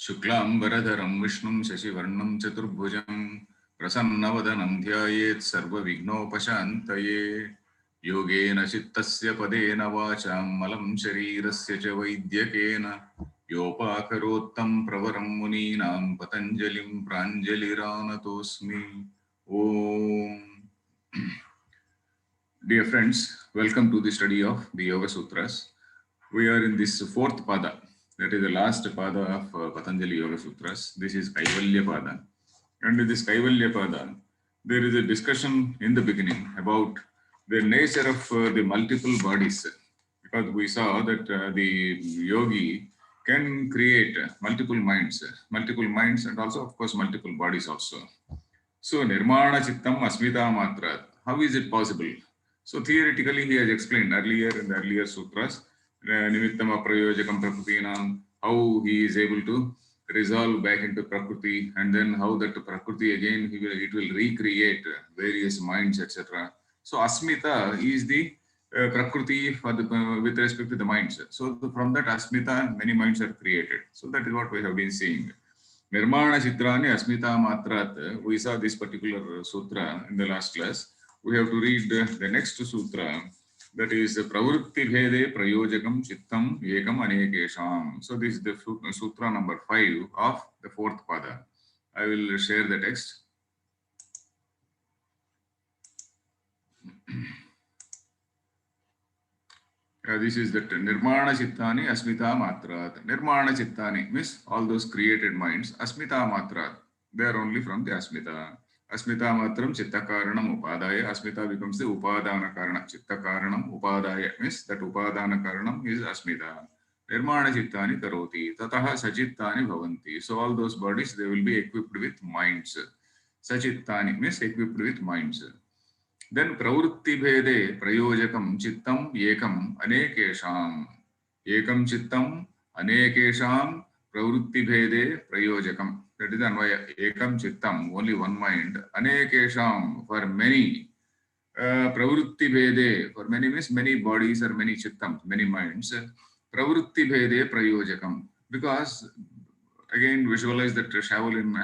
शुक्लांबरधरं विष्णुं शशिवर्णं चतुर्भुजं प्रसन्नवदनं ध्यायेत् सर्वविघ्नोपशान्तये। योगेन चित्तस्य पदेन वाचां मलं शरीरस्य च वैद्यकेन योपाकरोत्तं प्रवरं मुनीनां पतञ्जलिं प्राञ्जलिरानतोऽस्मि। Om. Dear friends, welcome to the study of the Yoga Sutras. We are in this fourth pada, that is the last pada of Patanjali Yoga Sutras. This is Kaivalya Pada. And in this Kaivalya Pada, there is a discussion in the beginning about the nature of the multiple bodies. Because we saw that the yogi can create multiple minds and also, of course, multiple bodies also. So, Nirmana Chittam Asmita Matra. How is it possible? So, theoretically, he has explained earlier in the earlier sutras, Nimittam Aprayojakam Prakrutinam, how he is able to resolve back into Prakriti, and then how that Prakriti again it will recreate various minds, etc. So, Asmita is the Prakriti for the, with respect to the minds. So, from that Asmita, many minds are created. So, that is what we have been seeing. Nirmana Chitrani Asmita Matrat. We saw this particular sutra in the last class. We have to read the next sutra, that is Pravrutti Bhede Prayojakam Chittam Ekam Anekesham. So this is the sutra number 5 of the fourth pada. I will share the text. This is that Nirmana Chittani Asmita Matrat. Nirmana Chittani means all those created minds. Asmita Matrat, they are only from the Asmita. Asmita Matram Chitta Karanam Upadaya. Asmita becomes the Upadana Karana. Chitta Karanam Upadaya means that Upadana Karanam is Asmita. Nirmana Chittani Karoti. Tataha Sachittani Bhavanti. So all those bodies, they will be equipped with minds. Sachittani means equipped with minds. Then Pravrutti Bhede Prayojakam Chittam Ekam Anekesham. Ekam Chittam Anekesham Pravrutti Bhede Prayojakam. That is Anvaya. Ekam Chittam, only one mind. Anekesham, for many. Pravrutti Bhede, for many means many bodies or many chittams, many minds. Pravrutti Bhede Prayojakam. Because, again, visualize that Shaolin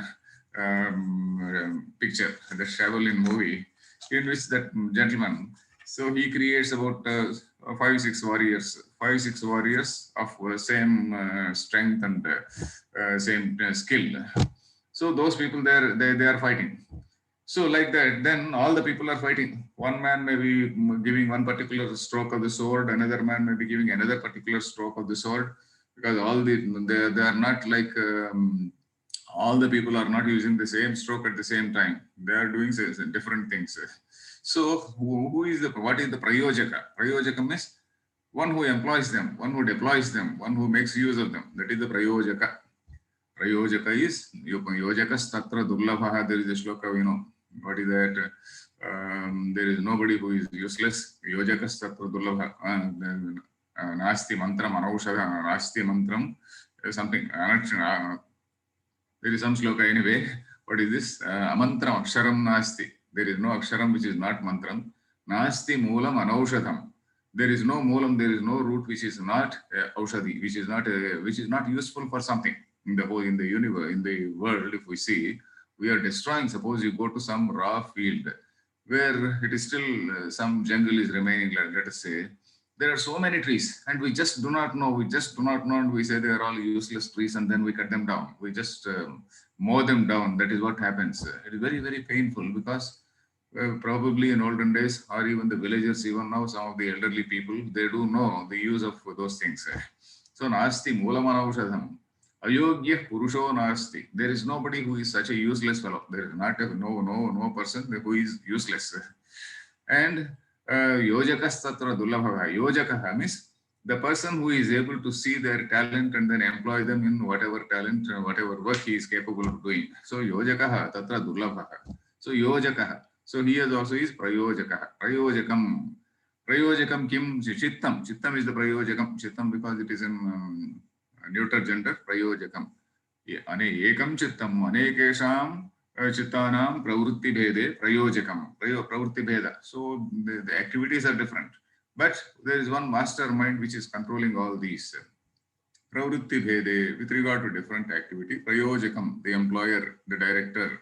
picture, the Shaolin movie, in which that gentleman, so he creates about 5-6 warriors of same strength and same skill. So those people they are fighting. So like that, then all the people are fighting. One man may be giving one particular stroke of the sword, another man may be giving another particular stroke of the sword, because all they are not like all the people are not using the same stroke at the same time. They are doing different things. So who is what is the Prayojaka? Prayojaka means one who employs them, one who deploys them, one who makes use of them. That is the Prayojaka. Prayojaka is Yojakas Tatra Durlabha. There is a shloka, what is that? There is nobody who is useless. Yojakas Tatra Durlabha. Nasti Mantram Anaushadha. Nasti Mantram. Something. There is some shloka anyway. What is this? Amantram Aksharam Nasti. There is no Aksharam which is not Mantram. Nasti Moolam Anaushadham. There is no Moolam, there is no root which is not Aushadhi, which is not useful for something. In the universe, in the world, if we see, we are destroying. Suppose you go to some raw field where it is still some jungle is remaining, let us say. There are so many trees and we just do not know. And we say they are all useless trees and then we cut them down. We just mow them down. That is what happens. It is very, very painful because probably in olden days, or even the villagers, even now, some of the elderly people, they do know the use of those things. So, Nasti Moolamanavushadham. Ayogya Purusho Nasti. There is nobody who is such a useless fellow. There is no person who is useless. And Yojakas Tatra Dullabhava. Yojakaha means the person who is able to see their talent and then employ them in whatever talent, whatever work he is capable of doing. So Yojakaha Tatra Dullabhava. So Yojakaha. So he also is Prayojaka. Prayojakam. Prayojakam kim Chittam. Chittam is the Prayojakam. Chittam because it is in neuter gender. Prayojakam. Ekam Chittam. Anekesham Chittanam Pravrutti Bhede Prayojakam. Pravrutti Bheda. So the activities are different. But there is one mastermind which is controlling all these. Pravrutti Bhede, with regard to different activity. Prayojakam, the employer, the director,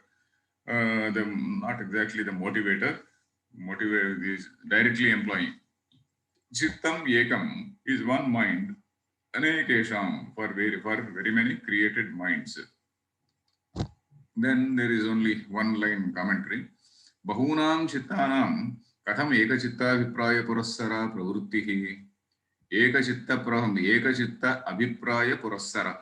not exactly the motivator, motivator is directly employing. Chittam Ekam is one mind, Anekesham, for very many created minds. Then there is only one line commentary. Bahunam Chittanam Katham Ekachitta Vipraya Purassara Pravrutti Ekachitta Abhipraya Purassara.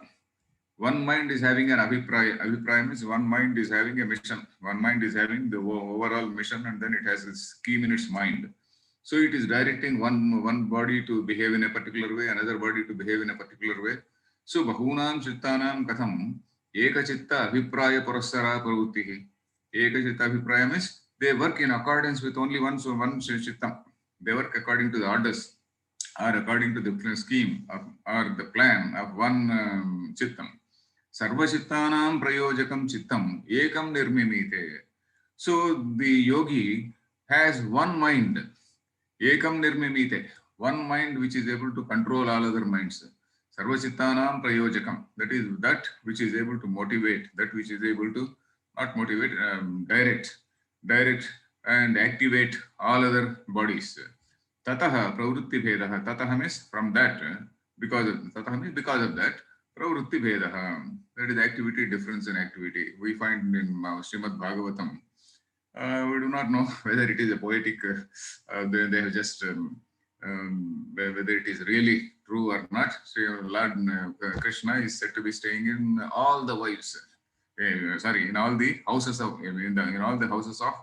One mind is having an abhipraya. Abhipraya means one mind is having a mission. One mind is having the overall mission, and then it has a scheme in its mind. So it is directing one body to behave in a particular way, another body to behave in a particular way. So bahunam chittanam katham ekachitta abhipraya purassara pravuttihi. Ekachitta abhipraya means they work in accordance with only one chittam. They work according to the orders or according to the scheme or the plan of one chittam. Sarvachittanam prayojakam chittam ekam nirmimite. So the yogi has one mind, ekam nirmimite, one mind which is able to control all other minds. Sarvachittanam prayojakam, that is that which is able to motivate, that which is able to not motivate, direct and activate all other bodies. Tataha pravrutti bhedaha. Tataha means from that, because of tataha means because of that. Pravrutti bhedaha. That is activity difference in activity. We find in Srimad Bhagavatam. We do not know whether it is a poetic. They have just whether it is really true or not. Lord Krishna is said to be staying in all the wives. In all the houses of in all the houses of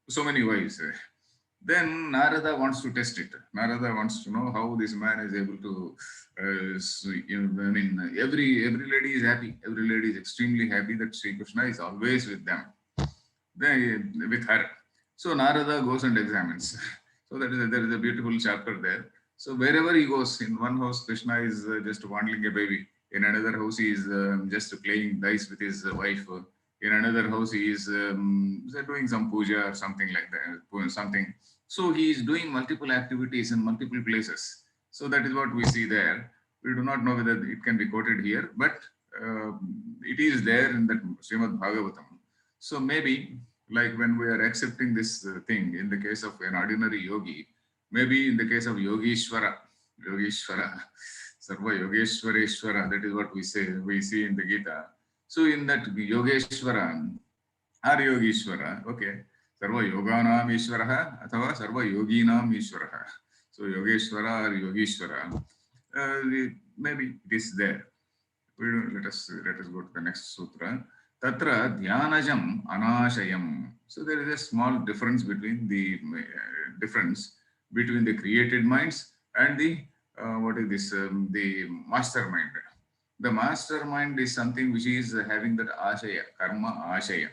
so many wives. Then Narada wants to test it. Narada wants to know how this man is able to. Every lady is happy. Every lady is extremely happy that Sri Krishna is always with them, with her. So Narada goes and examines. So there is a beautiful chapter there. So wherever he goes, in one house Krishna is just fondling a baby. In another house he is just playing dice with his wife. In another house he is doing some puja or something like that. Something. So he is doing multiple activities in multiple places. So that is what we see there. We do not know whether it can be quoted here, but it is there in that Srimad Bhagavatam. So maybe like when we are accepting this thing in the case of an ordinary yogi, maybe in the case of Yogeshwara, Sarva Yogeshwareshwara, that is what we see in the Gita. So in that Yogeshwara or Yogeshwara, okay, Sarva Yoganam Ishwaraha Athava Sarva Yoginam Ishwaraha. So Yogeshwara or Yogeshwara, maybe it is there. Let us go to the next sutra. Tatra dhyanajam anashayam. So there is a small difference between the created minds and the the mastermind. The mastermind is something which is having that ashaya, karma ashaya.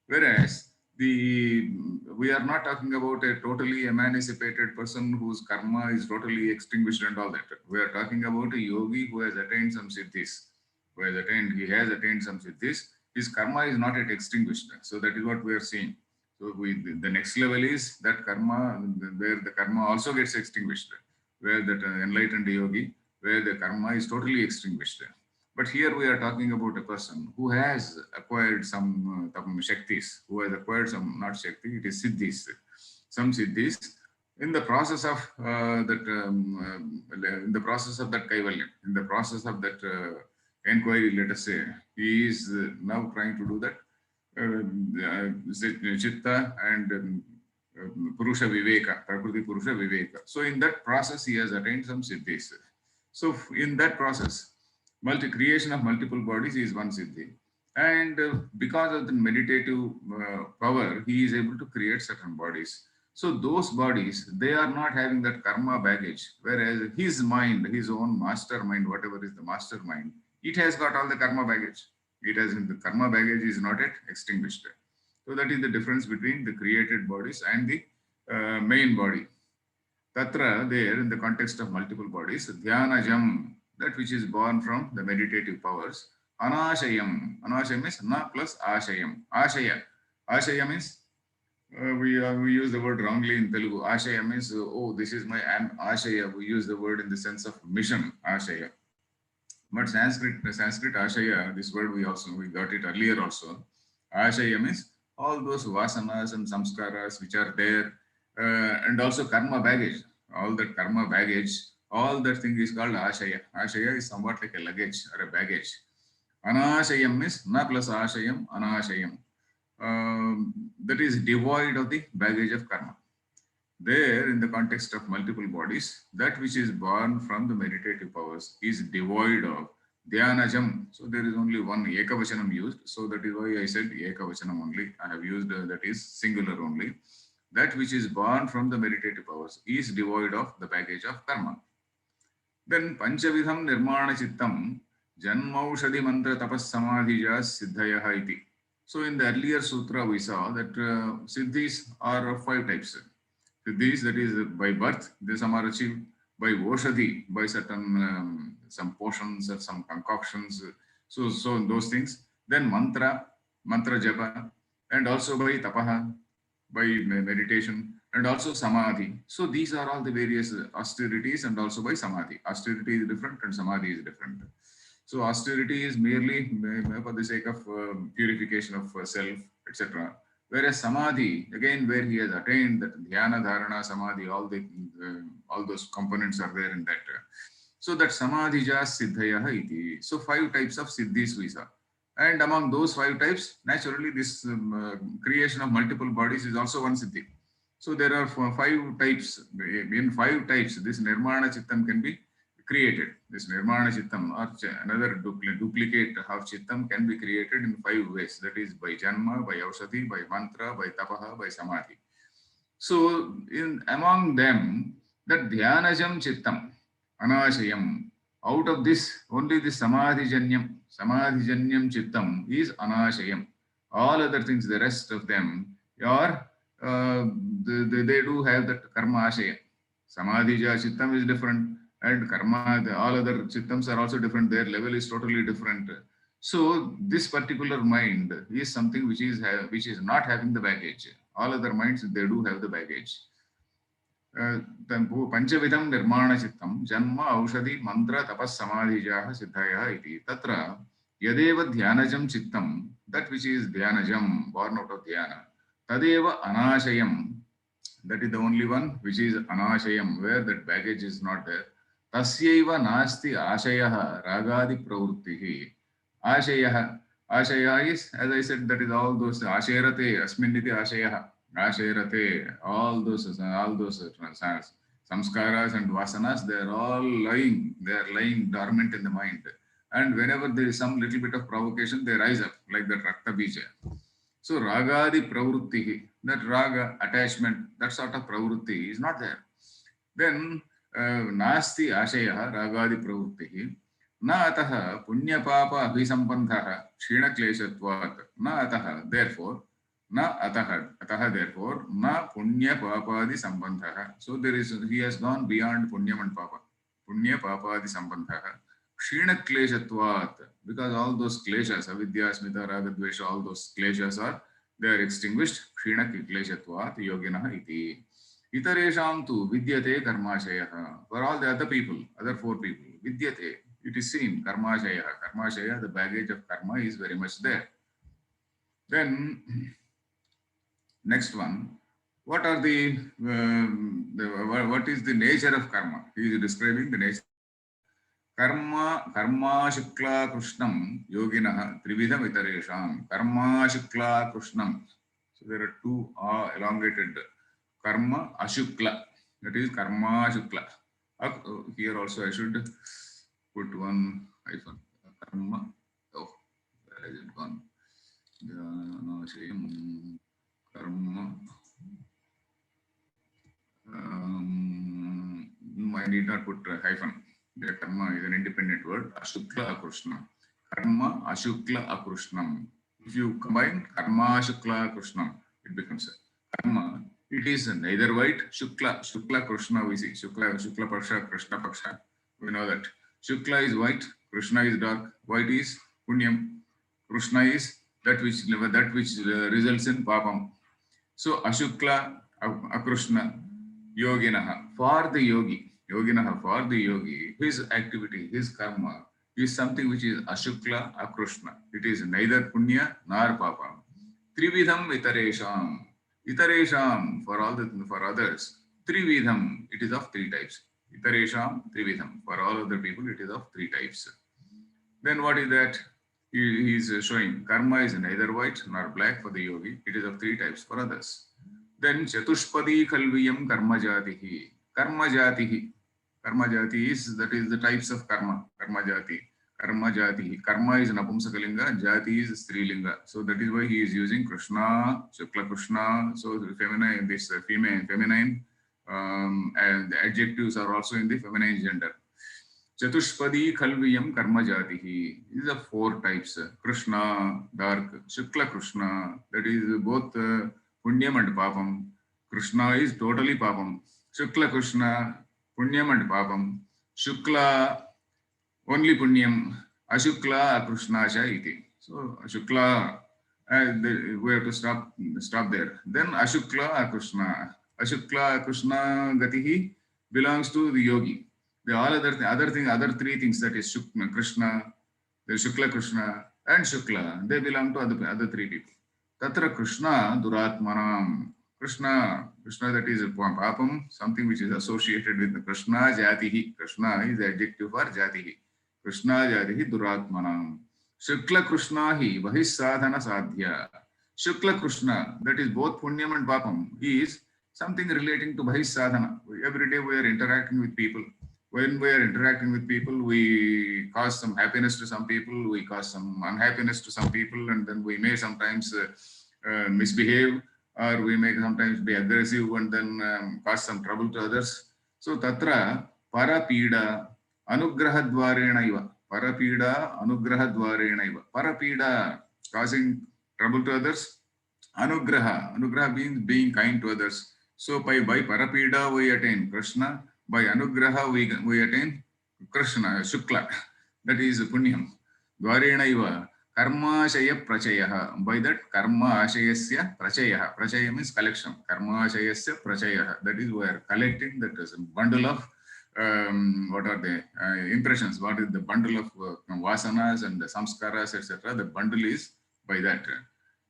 Whereas we are not talking about a totally emancipated person whose karma is totally extinguished and all that. We are talking about a yogi who has attained some siddhis. He has attained some siddhis. His karma is not yet extinguished. So that is what we are seeing. So the next level is that karma, where the karma also gets extinguished, where that enlightened yogi, where the karma is totally extinguished. But here we are talking about a person who has acquired some shaktis, who has acquired some, not shakti, it is siddhis, some siddhis in the process of in the process of that kaivalya, in the process of that inquiry, let us say, he is now trying to do that chitta and Purusha Viveka, Prakriti Purusha Viveka. So in that process, he has attained some siddhis. So in that process, creation of multiple bodies is one siddhi. And because of the meditative power, he is able to create certain bodies. So those bodies, they are not having that karma baggage, whereas his mind, his own mastermind, whatever is the mastermind, it has got all the karma baggage. The karma baggage is not yet extinguished. So that is the difference between the created bodies and the main body. Tatra, there in the context of multiple bodies, dhyanajam, that which is born from the meditative powers, anashayam. Anashayam is na plus ashayam. Ashaya means we use the word wrongly in Telugu. Ashaya means, oh, this is my ashaya. We use the word in the sense of mission, ashaya. But Sanskrit ashaya, this word we got it earlier also. Ashaya means all those vasanas and samskaras which are there, and also karma baggage. All that karma baggage, all that thing is called ashaya. Ashaya is somewhat like a luggage or a baggage. Anashayam means na plus ashayam, anashayam. That is devoid of the baggage of karma. There, in the context of multiple bodies, that which is born from the meditative powers is devoid of dhyanajam. So there is only one ekavachanam used. So that is why I said ekavachanam only. I have used that is singular only. That which is born from the meditative powers is devoid of the baggage of karma. Then panchavidham nirmana chittam janmaushadhi mantra tapas samadhija siddhayah iti. So in the earlier sutra we saw that siddhis are of 5 types. Siddhis, that is by birth, some are achieved by Oshadhi, by certain some potions or some concoctions. So those things. Then mantra japa, and also by tapaha, by meditation, and also samadhi. So these are all the various austerities, and also by samadhi. Austerity is different and samadhi is different. So austerity is merely for the sake of purification of self, etc. Whereas samadhi, again, where he has attained that dhyana, dharana, samadhi, all those components are there in that. So that samadhija siddhayah iti. So 5 types of siddhis we saw. And among those 5 types, naturally this creation of multiple bodies is also one siddhi. So there are 5 types. In 5 types, this nirmana chittam can be created. This nirmana chittam or another duplicate of chittam can be created in 5 ways. That is by janma, by aushadhi, by mantra, by tapaha, by samadhi. So among them, that dhyanajam chittam, anashayam, out of this, only the samadhijanyam chittam is anashayam. All other things, the rest of them are, they do have that karma ashaya. Samadhija chittam is different. And karma, all other chittams are also different. Their level is totally different. So this particular mind is something which is not having the baggage. All other minds, they do have the baggage. Panchavidham nirmana chittam janma aushadhi mantra tapas samadhijah siddhayah iti. Tatra yadeva dhyanajam chittam, that which is dhyanajam, born out of dhyana, tadeva anashayam, that is the only one which is anashayam, where that baggage is not there. Tasyaiva nasti ashayah ragadi pravrittihi. Ashaya is, as I said, that is all those ashayarate, asminniti ashayah, ashayarate, all those samskaras and vasanas, they are all lying dormant in the mind. And whenever there is some little bit of provocation, they rise up like that rakta bija. So ragadi pravrittihi, that raga, attachment, that sort of pravritti is not there. Then नास्ति आशयः रागादि प्रवृत्तिः न अतः पुण्य पाप अभिसंबंधः क्षीणक्लेशत्वात् न अतः therefore न पुण्य पापादि संबंधः. So there is, he has gone beyond punyam and papa. Punya papadi sambandhah क्षीणक्लेशत्वात्, because all those kleshas, avidya, smita, raga, dvesha, all those kleshas they are extinguished. क्षीणक्लेशत्वात् yoginah iti. Itaresham tu vidyate karmashayah. For all the other people, other 4 people, vidyate, it is seen, karmashayah. Karmashayah, the baggage of karma is very much there. Then, next one, what is the nature of karma? He is describing the nature. Karma shukla krishnam yoginah trividham itaresham. Karma shukla krishnam. So there are 2 elongated. Karma ashukla, that is karma shukla. Here also I should put one hyphen. Karma, where has it gone? Karma. I need not put a hyphen. The karma is an independent word. Ashukla akrushnam. Karma ashukla akrushnam. If you combine karma ashukla akrushnam, it becomes karma. It is neither white, Shukla Krishna we see. Shukla Paksha, Krishna Paksha. We know that. Shukla is white, Krishna is dark, white is Punyam, Krishna is that which results in Papam. So Ashukla, Akrishna, Yoginaha, for the yogi, Yoginaha, for the yogi, his activity, his karma is something which is ashukla, akrushna. It is neither punya nor papa. Trividham itaresham. Itaresham for others. Trividham, it is of three types. Itaresham, trividham. For all other people, it is of three types. Then what is that? He is showing karma is neither white nor black for the yogi. It is of three types for others. Then Chatushpadi Khalviyam Karma Jatihi. Karma Jatihi. Karma Jati is, that is the types of karma. Karma Jati. Karma Jatihi. Karma is Napumsakalinga, Jati is Strilinga. So that is why he is using Krishna, Shukla Krishna. So the feminine, this feminine, and the adjectives are also in the feminine gender. Chatushpadi Khalviyam Karma Jatihi. These are four types. Krishna, dark, Shukla Krishna, that is both Punyam and Papam. Krishna is totally Papam. Shukla Krishna, Punyam and Papam. Shukla, only Punyam. Ashukla, Krishna Cha iti. So Shukla, we have to stop there. Then Ashukla, Krishna. Ashukla, Krishna Gatihi belongs to the yogi. The all other three things, that is Shukla, Krishna, the Shukla Krishna and Shukla, they belong to other three people. Tatra Krishna Duratmanam. Krishna, that is Papam, something which is associated with the Krishna Jatihi. Krishna is the adjective for Jatihi. Krishna Jatihi Duratmanam. Shukla Krishna hi Vahisadhana Sadhya. Shukla Krishna, that is both Punyam and Papam, is something relating to Vahisadhana. Every day we are interacting with people. When we are interacting with people, we cause some happiness to some people, we cause some unhappiness to some people, and then we may sometimes misbehave, or we may sometimes be aggressive and then cause some trouble to others. So tatra parapida anugrahadvarena iva. Parapida anugrahadvarena iva. Parapida, causing trouble to others. Anugraha means being kind to others. So by parapida we attain Krishna. By anugraha we attain Krishna, Shukla, that is Punyam. Dvarena iva karma ashaya prachayaha. By that karma ashayasya prachayaha. Prachaya means collection. Karma ashayasya prachayaha. That is, we are collecting, that is a bundle of what are the impressions, what is the bundle of vasanas and the samskaras, etc. The bundle is by that.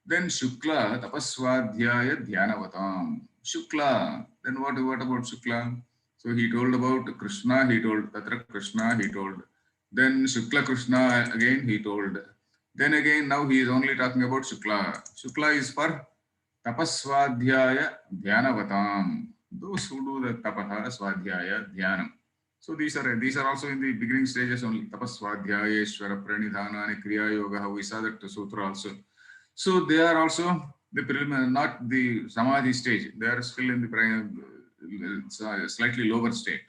Then Shukla tapaswadhyaya dhyanavatam. Shukla, then what about Shukla? So he told about Krishna, he told Tatra Krishna, he told. Then Shukla Krishna again he told. Then again now he is only talking about Shukla. Shukla is for Tapaswadhyaya Dhyanavatam. Those who do the Tapaha, Swadhyaya, Dhyanam. So these are also in the beginning stages only. Tapaswadhyaya, Ishvara, Pranidhanani, Kriya Yoga, we saw that sutra also. So they are also the preliminary, not the Samadhi stage. They are still in the slightly lower state.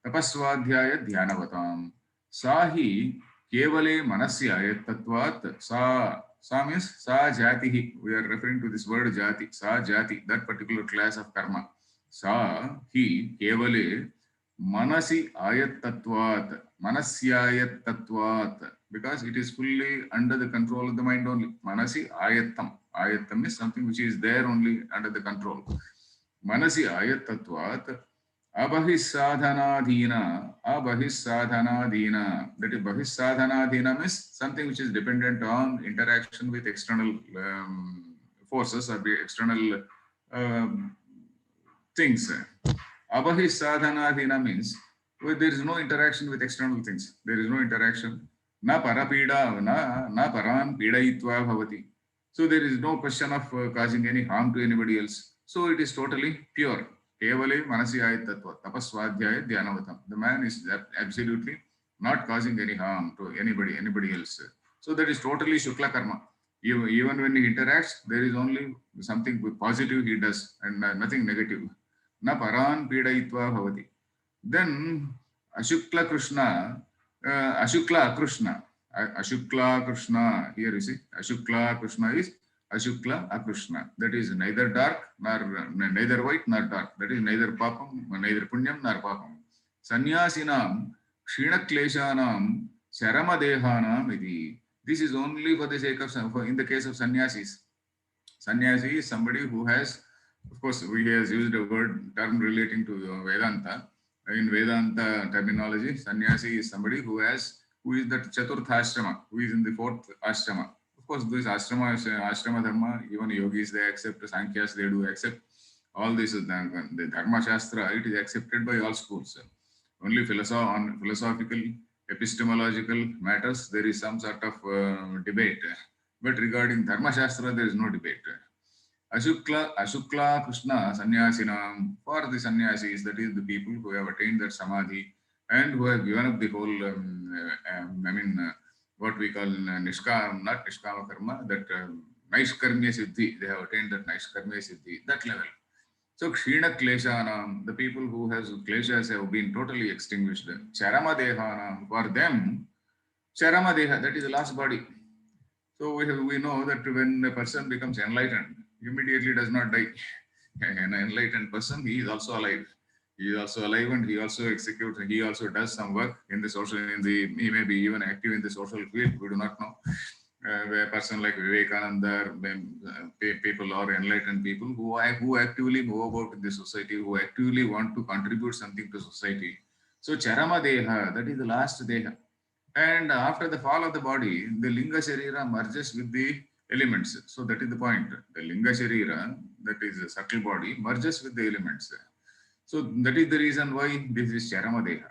Tapaswadhyaya Dhyanavatam. Sahi Kevale Manasya Tatvat Sa means Sa Jatihi. We are referring to this word Jati. Sa Jati, that particular class of karma. Sa Hi Kevale Manasi Ayat Tatvat. Manasyayat Tatvat. Because it is fully under the control of the mind only. Manasi Ayatam. Ayatam is something which is there only under the control. Manasi Ayat Tatvat. Abhisadhanadhina. That is, Bhisadhanadhina means something which is dependent on interaction with external forces or external things. Abhisadhanadhina means there is no interaction with external things. There is no interaction. Na parapida, na paran pidayitva bhavati. So there is no question of causing any harm to anybody else. So it is totally pure. Kevale manasi ayatattva, tapaswadhyaya dhyanavatam. The man is absolutely not causing any harm to anybody else. So that is totally Shukla karma. Even when he interacts, there is only something positive he does and nothing negative. Na paran pidayitva bhavati. Then Ashukla Krishna, Ashukla Krishna. Ashukla Krishna, here you see, Ashukla Krishna is Ashukla Akrishna. That is neither dark nor neither white nor dark. That is neither papam, neither punyam nor papam. Sanyasinam, Kshina Kleshanam, Saramadehanam iti. This is only for the sake of, in the case of sannyasis. Sannyasi is somebody who has, of course, we has used a term relating to Vedanta. In Vedanta terminology, sannyasi is somebody who has who is that Chaturtha Ashrama, who is in the fourth Ashrama. Of course, this Ashrama Dharma, even yogis, they accept, Sankhyas, they do accept. All this, the Dharma Shastra, it is accepted by all schools. Only on philosophical, epistemological matters, there is some sort of debate. But regarding Dharma Shastra, there is no debate. Ashukla Krishna Sannyasinam, for the sannyasis, that is the people who have attained that samadhi and who have given up the whole, what we call not Nishkama Karma, that Naishkarmya Siddhi, they have attained that Naishkarmya Siddhi, that level. So Kshina Kleshanam, the people who has kleshas have been totally extinguished. Charama Dehanam, for them, Charama Deha, that is the last body. So we know that when a person becomes enlightened, he immediately does not die. An enlightened person, he is also alive. He is also alive and he also executes, he also does some work in the social, he may be even active in the social field, we do not know. A person like Vivekananda, people or enlightened people who actively move about in the society, who actively want to contribute something to society. So Charama Deha, that is the last Deha. And after the fall of the body, the Linga Sharira merges with the elements. So that is the point. The Linga Sharira, that is a subtle body, merges with the elements. So that is the reason why this is Charama Deha.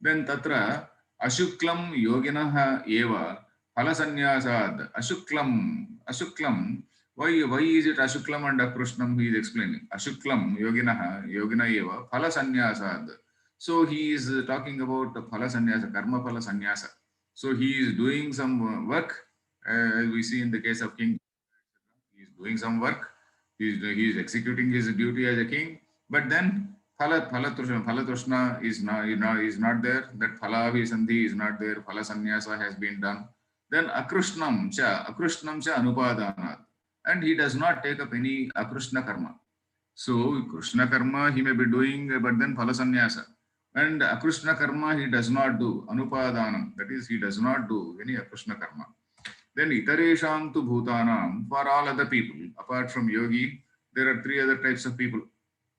Then Tatra Ashuklam Yoginaha Eva Phalasanyasad. Ashuklam. Why is it Ashuklam and Akrushnam? He is explaining. Ashuklam Yogina Eva Phalasanyasad. So he is talking about phala sannyasa, karma phala sannyasa. So he is doing some work, as we see in the case of king. He is doing some work. He is executing his duty as a king. But then phala trushna is not there. That phala abhisandhi is not there. Phala sannyasa has been done. Then akrushnam cha anupadanat, and he does not take up any akrushna karma. So Krishna karma he may be doing, but then phala sannyasa. And Akrishna karma he does not do, anupadanam, that is he does not do any Akrishna karma. Then itaresham tu bhutanam, for all other people, apart from yogi, there are three other types of people.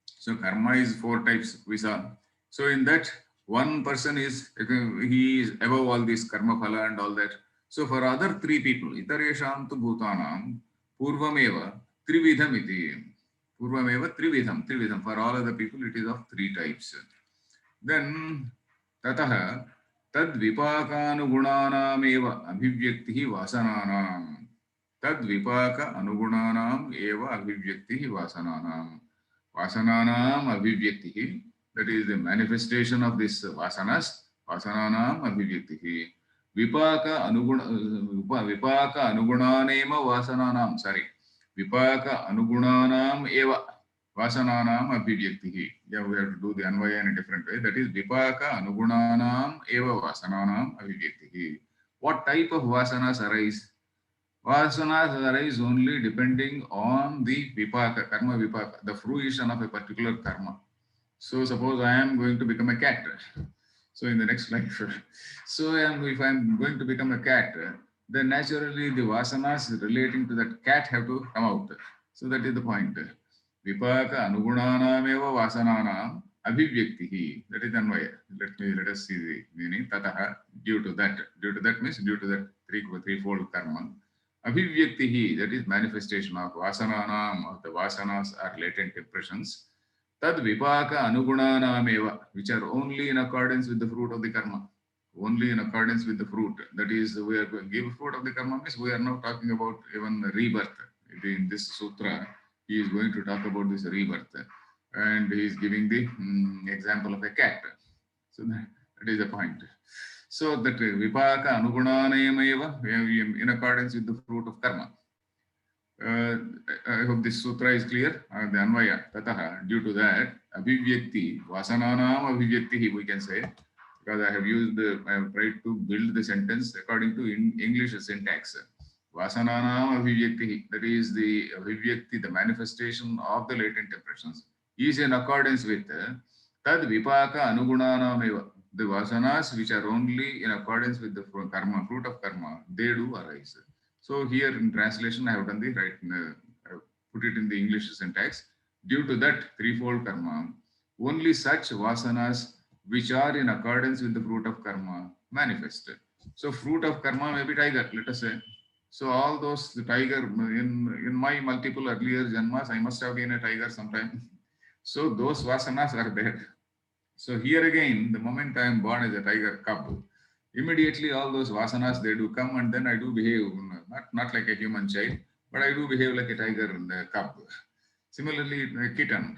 So karma is four types, we saw. So in that, one person he is above all this karma phala and all that. So for other three people, itaresham tu bhutanam, purvameva trividham iti. Purvameva trividham. For all other people, it is of three types. Then tatah tad vipakanugunanam eva abhivyaktihi vasananam. Tad vipaka anugunanam eva abhivyaktihi vasananam. Vasananam abhivyaktihi, that is the manifestation of this vasanas. Vasananam abhivyaktihi. Vipaka anugunanema vasananam. Sorry. Vipaka anugunanam eva vasananam abhivyaktihi. Yeah, we have to do the anvaya in a different way. That is vipaka anugunanam eva vasananam abhivyaktihi. What type of vasanas arise? Vasanas arise only depending on the vipaka, karma vipaka, the fruition of a particular karma. So suppose I am going to become a cat. So in the next life, so if I am going to become a cat, then naturally the vasanas relating to that cat have to come out. So that is the point. Vipaka anugunanameva vasananam abhivyaktihi. That is anvaya. Let us see the meaning. Tataha, due to that means due to that threefold karma. Abhivyaktihi, that is manifestation of vasananam, of the vasanas are latent impressions. Tad vipaka anugunanameva, which are only in accordance with the fruit of the karma. Only in accordance with the fruit. That is, we are going to give fruit of the karma means we are not talking about even rebirth. In this sutra, he is going to talk about this rebirth. And he is giving the example of a cat. So that is the point. So that vipaka anugunanayameva, in accordance with the fruit of karma. I hope this sutra is clear. The anvaya, tataha, due to that, abhivyakti, vasananam abhivyakti, we can say, because I have tried to build the sentence according to English syntax. Vasananam abhivyakti, that is the abhivyakti, the manifestation of the latent impressions, is in accordance with tad vipaka anugunanam eva. The vasanas which are only in accordance with the karma, fruit of karma, they do arise. So here in translation, I have done the right, put it in the English syntax. Due to that threefold karma, only such vasanas which are in accordance with the fruit of karma manifest. So fruit of karma may be tiger, let us say. So all those the tiger in my multiple earlier janmas, I must have been a tiger sometime. So those vasanas are there. So here again, the moment I am born as a tiger cub, immediately all those vasanas they do come, and then I do behave not like a human child, but I do behave like a tiger and a cub. Similarly, a kitten,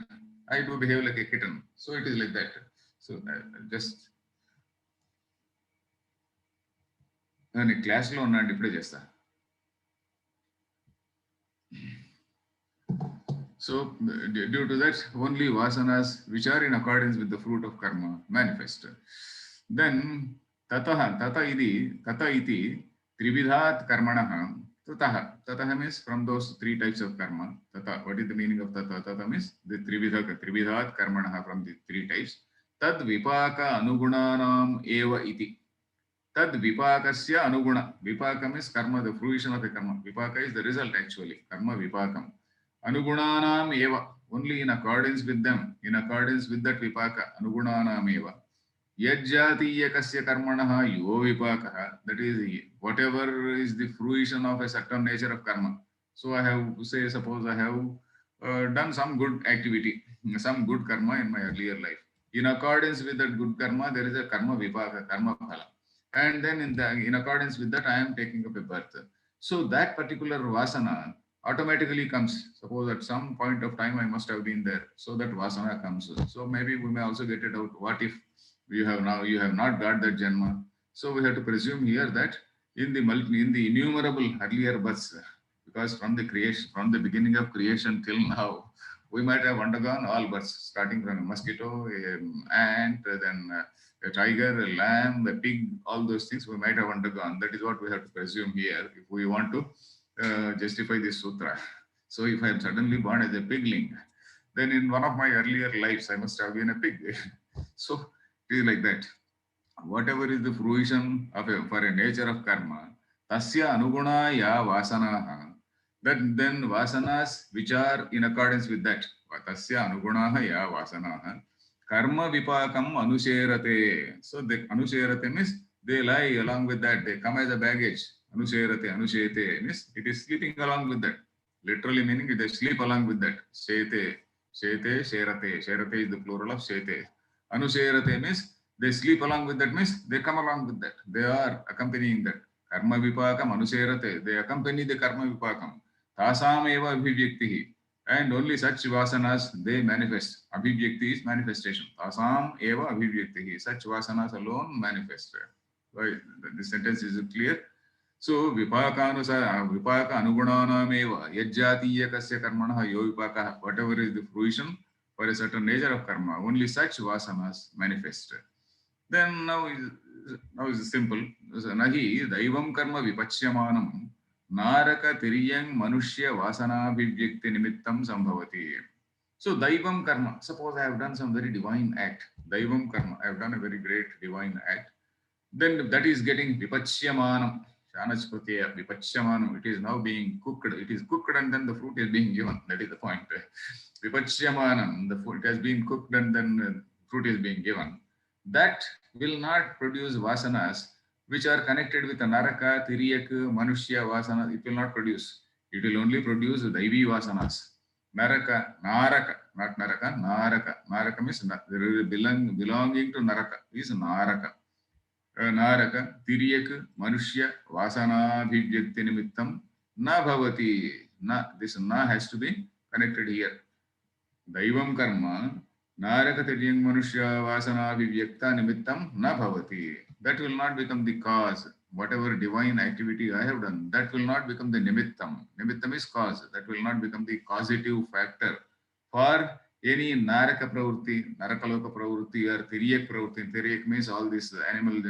I do behave like a kitten. So it is like that. So just నేను క్లాస్లో ఉన్నాను ఇప్పుడే చేస్తా. So due to that, only vasanas which are in accordance with the fruit of karma manifest. Then tata iti trividhat karmanah. Tataha means from those three types of karma. Tata, what is the meaning of tata? Tata means the trividhat karmanah from the three types. Tad vipaka anugunanam eva iti. Tad vipakasya anuguna. Vipakam is karma, the fruition of a karma. Vipaka is the result actually. Karma vipakam. Anugunanam eva. Only in accordance with them. In accordance with that vipaka. Anugunanam eva. Yajjatiyakasya karmanaha yo vipakaha. That is whatever is the fruition of a certain nature of karma. So I have, say, suppose I have done some good activity, some good karma in my earlier life. In accordance with that good karma, there is a karma vipaka, karma phala. And then in accordance with that, I am taking up a birth. So that particular vasana automatically comes. Suppose at some point of time I must have been there, so that vasana comes. So maybe we may also get it out. What if you have not got that janma? So we have to presume here that in the innumerable earlier births, because from the beginning of creation till now, we might have undergone all births, starting from a mosquito, ant, then a tiger, a lamb, a pig, all those things we might have undergone. That is what we have to presume here if we want to justify this sutra. So if I am suddenly born as a pigling, then in one of my earlier lives I must have been a pig. So it is like that. Whatever is the fruition of for a nature of karma, tasya anuguna ya vasanaha. That then vasanas which are in accordance with that, tasya anugunaha ya vasanaha, karma vipakam anusherate. So the anusherate means they lie along with that, they come as a baggage. Anusherate, anushete means it is sleeping along with that. Literally meaning they sleep along with that. Shete, sherate. Sherate is the plural of shete. Anusherate means they sleep along with that, means they come along with that. They are accompanying that. Karma vipakam anusherate. They accompany the karma vipakam. Tasam eva abhivyaktihi. And only such vasanas they manifest. Abhivyakti is manifestation. Tasam eva abhivyaktihi. Such vasanas alone manifest. Right? This sentence is clear. So vipaka anugunanam eva yajjatiyakasya karmanaha yo vipakaha. Whatever is the fruition for a certain nature of karma, only such vasanas manifest. Then now is simple. Nahi daivam karma vipachyamanam naraka tiriyang manushya vasanabhivyakti nimittam sambhavati. So daivam karma, suppose I have done some very divine act. Daivam karma, I have done a very great divine act. Then that is getting vipachyamanam. Shanachpratya vipachyamanam. It is now being cooked. It is cooked and then the fruit is being given. That is the point. Vipachyamanam, the food has been cooked and then fruit is being given. That will not produce vasanas which are connected with the naraka, tiriyak, manushya vasana. It will not produce. It will only produce daivi vasanas. Naraka, not naraka, naraka. Naraka means belonging to naraka is naraka. Naraka, tiriyak, manushya, vasana, bhivyakti nimittam, na bhavati. Na, this na has to be connected here. Daivam karma, naraka tiryang manushya vasana vivyakta nimittam na bhavati. That will not become the cause. Whatever divine activity I have done, that will not become the nimittam. Nimittam is cause. That will not become the causative factor for any naraka pravrutti, narakaloka pravrutti or tiryak pravrutti. Tiryak means all this animal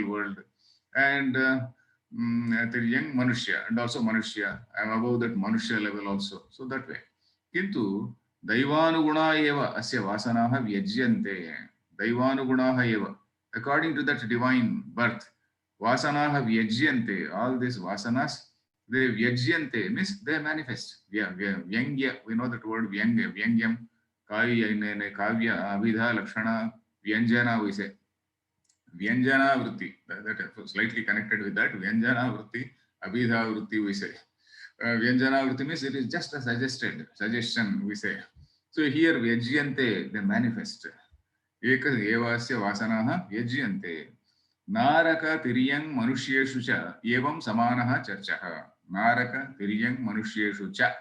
world. And tiryang manushya and also manushya. I am above that manushya level also. So that way. Kintu Daivanuguna eva asya vasanaha vyajyante. Daivanugunaha eva. According to that divine birth, vasanaha vyajyante. All these vasanas, they vyajyante means they manifest. Vyangya, we know that word vyangya. Vyangyam, kavya, abhidha, lakshana, vyanjana, we say. Vyanjana Vritti, that slightly connected with that, Vyanjana Vritti, Abhidha Vritti we say. Vyanjana Vritti means it is just a suggestion we say. So here Vyajyante, they manifest. Eka evasya vasanaha vyajyante. Naraka tiryang manusyeshu cha evam samanaha charchaha. Naraka tiryang manusyeshu cha.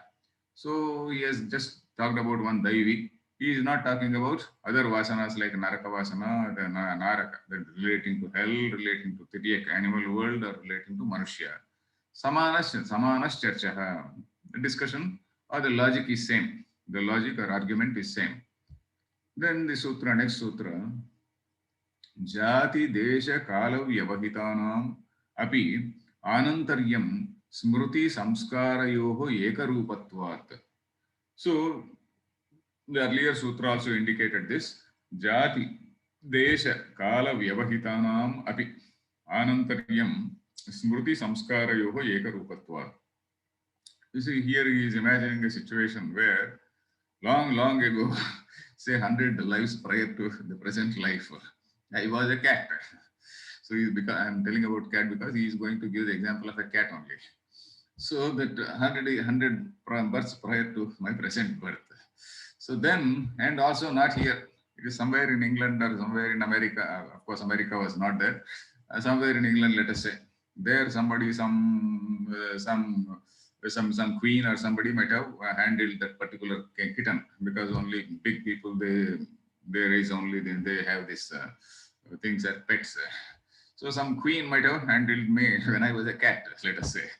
So he has just talked about one Daivi. He is not talking about other vasanas like Naraka Vasana, the Naraka, that relating to hell, relating to Tiryak animal world, or relating to Manushya. Samanas Charchaha. The discussion or the logic is same. The logic or argument is same. Then the sutra, next sutra, Jati Desha Kala Vyavahitanam Api Anantaryam Smruti Samskarayoho Ekarupatvat. So the earlier sutra also indicated this. Jati, Desha, Kala, Vyavahitanam, Api, Anantaryam, Smruti, Samskarayoho, Ekarupatva. You see, here he is imagining a situation where long ago, say 100 lives prior to the present life, I was a cat. So I'm telling about cat because he is going to give the example of a cat only. So that 100 births prior to my present birth. So then, and also not here, it is somewhere in England or somewhere in America. Of course, America was not there. Somewhere in England, let us say, there somebody, some queen or somebody might have handled that particular kitten, because only big people they raise only, they have this things as pets. So some queen might have handled me when I was a cat, let us say.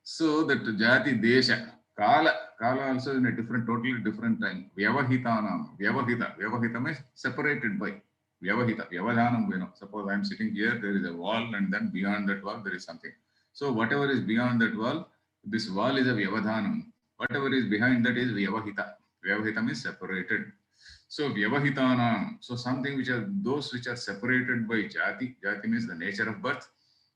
So that Jati Desha. Kala also in a totally different time. Vyavahitanam. Vyavahita means separated by. Vyavadhanam. Suppose I am sitting here, there is a wall, and then beyond that wall, there is something. So whatever is beyond that wall, this wall is a Vyavadhanam. Whatever is behind that is Vyavahita. Vyavahita means separated. So Vyavahitanam. So something those which are separated by Jati. Jati means the nature of birth.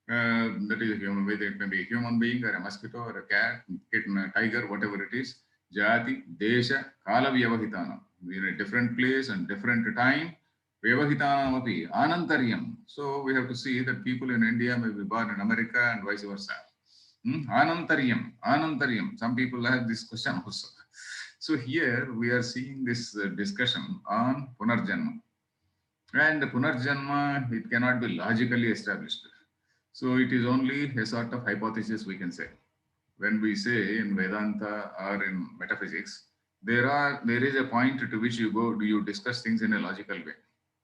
That is a human, whether it may be a human being or a mosquito or a cat, kitten, a tiger, whatever it is. Jati, Desha, Kala Vyavahitanam. In a different place and different time. Vyavahitanam api, Anantaryam. So we have to see that people in India may be born in America and vice versa. Anantaryam. Some people have this question also. So here we are seeing this discussion on Punarjanma. And Punarjanma, it cannot be logically established. So it is only a sort of hypothesis we can say. When we say in Vedanta or in metaphysics, there is a point to which you discuss things in a logical way.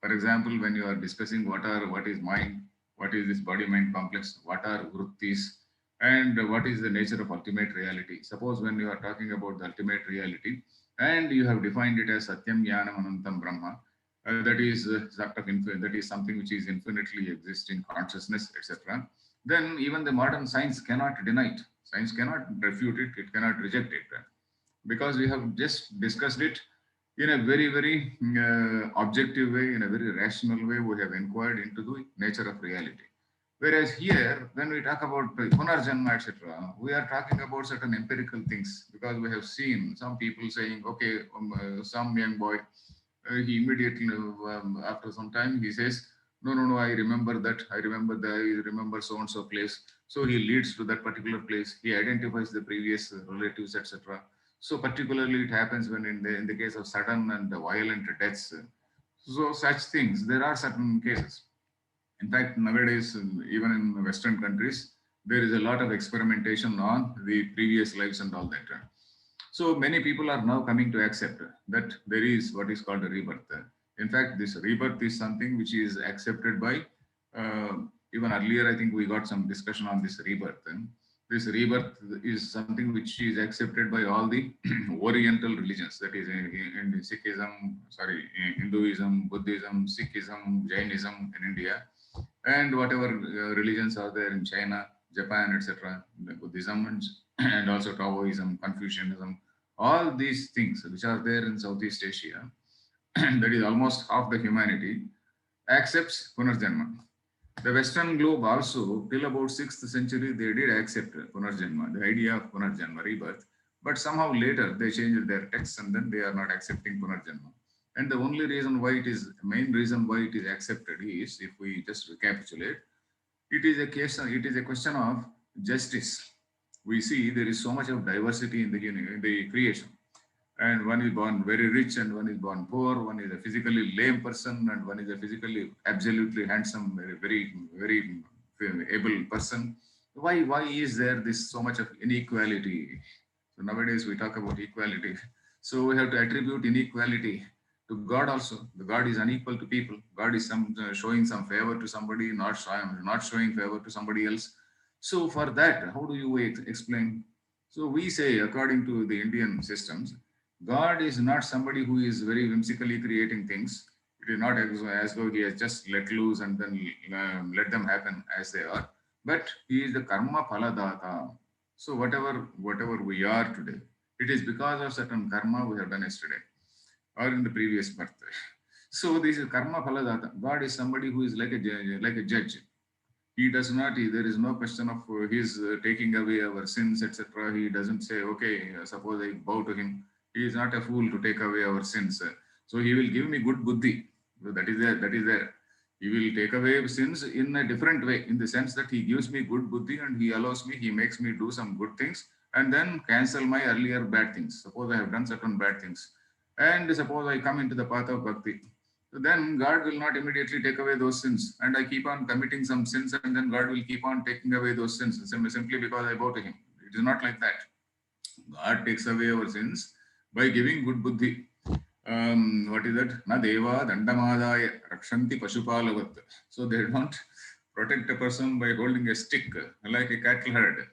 For example, when you are discussing what is mind, what is this body-mind complex, what are vrittis, and what is the nature of ultimate reality. Suppose when you are talking about the ultimate reality, and you have defined it as Satyam Jnanam Anantam Brahma, that is something which is infinitely existing consciousness, etc. Then even the modern science cannot deny it. Science cannot refute it. It cannot reject it, because we have just discussed it in a very objective way, in a very rational way. We have inquired into the nature of reality. Whereas here, when we talk about Punarjanma, etc., we are talking about certain empirical things, because we have seen some people saying, okay, some young boy, he immediately, after some time, he says, no, I remember that. I remember so-and-so place. So he leads to that particular place. He identifies the previous relatives, etc. So particularly it happens when in the case of sudden and violent deaths. So such things, there are certain cases. In fact, nowadays, even in Western countries, there is a lot of experimentation on the previous lives and all that. So many people are now coming to accept that there is what is called a rebirth. In fact, this rebirth is something which is accepted by, even earlier, I think we got some discussion on this rebirth. This rebirth is something which is accepted by all the Oriental religions, that is in Sikhism, Hinduism, Buddhism, Sikhism, Jainism in India, and whatever religions are there in China, Japan, etc., Buddhism and also Taoism, Confucianism, all these things which are there in Southeast Asia, that is almost half the humanity, accepts Punarjanma. The Western globe also, till about 6th century, they did accept Punarjanma, the idea of Punarjanma, rebirth. But somehow later they changed their texts and then they are not accepting Punarjanma. And the only reason why it is, main reason why it is accepted is, if we just recapitulate, it is a question of justice. We see there is so much of diversity in in the creation, and one is born very rich and one is born poor, one is a physically lame person and one is a physically absolutely handsome, very able person. Why is there this so much of inequality? So nowadays we talk about equality. So we have to attribute inequality to God also. The God is unequal to people. God is showing some favor to somebody, not showing favor to somebody else. So for that, how do you explain? So we say, according to the Indian systems, God is not somebody who is very whimsically creating things. It is not as though he has just let loose and then let them happen as they are. But he is the karma phaladata. So whatever we are today, it is because of certain karma we have done yesterday or in the previous birth. So this is karma phaladata. God is somebody who is like a judge. He does not. There is no question of his taking away our sins, etc. He doesn't say, okay, suppose I bow to him. He is not a fool to take away our sins. So he will give me good buddhi. So that is there. That is there. He will take away sins in a different way, in the sense that he gives me good buddhi and he allows me, he makes me do some good things and then cancel my earlier bad things. Suppose I have done certain bad things and suppose I come into the path of bhakti. So then God will not immediately take away those sins. And I keep on committing some sins and then God will keep on taking away those sins simply because I bow to him. It is not like that. God takes away our sins by giving good buddhi. What is that? Na deva dandamadaya rakshanti pashupalavat. So they don't protect a person by holding a stick like a cattle herd.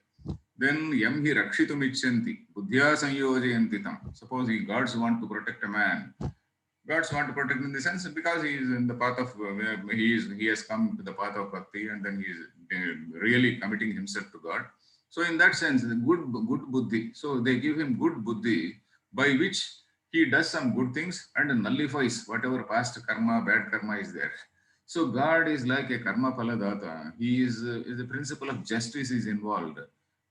Then yam hi rakshitum icchanti buddhya sanyojayanti tam. Suppose gods want to protect a man. Gods want to protect him in the sense because he is in the path of he has come to the path of bhakti and then he is really committing himself to God. So in that sense, good buddhi. So they give him good buddhi by which he does some good things and nullifies whatever past karma, bad karma is there. So God is like a karma phaladata. He is the principle of justice is involved.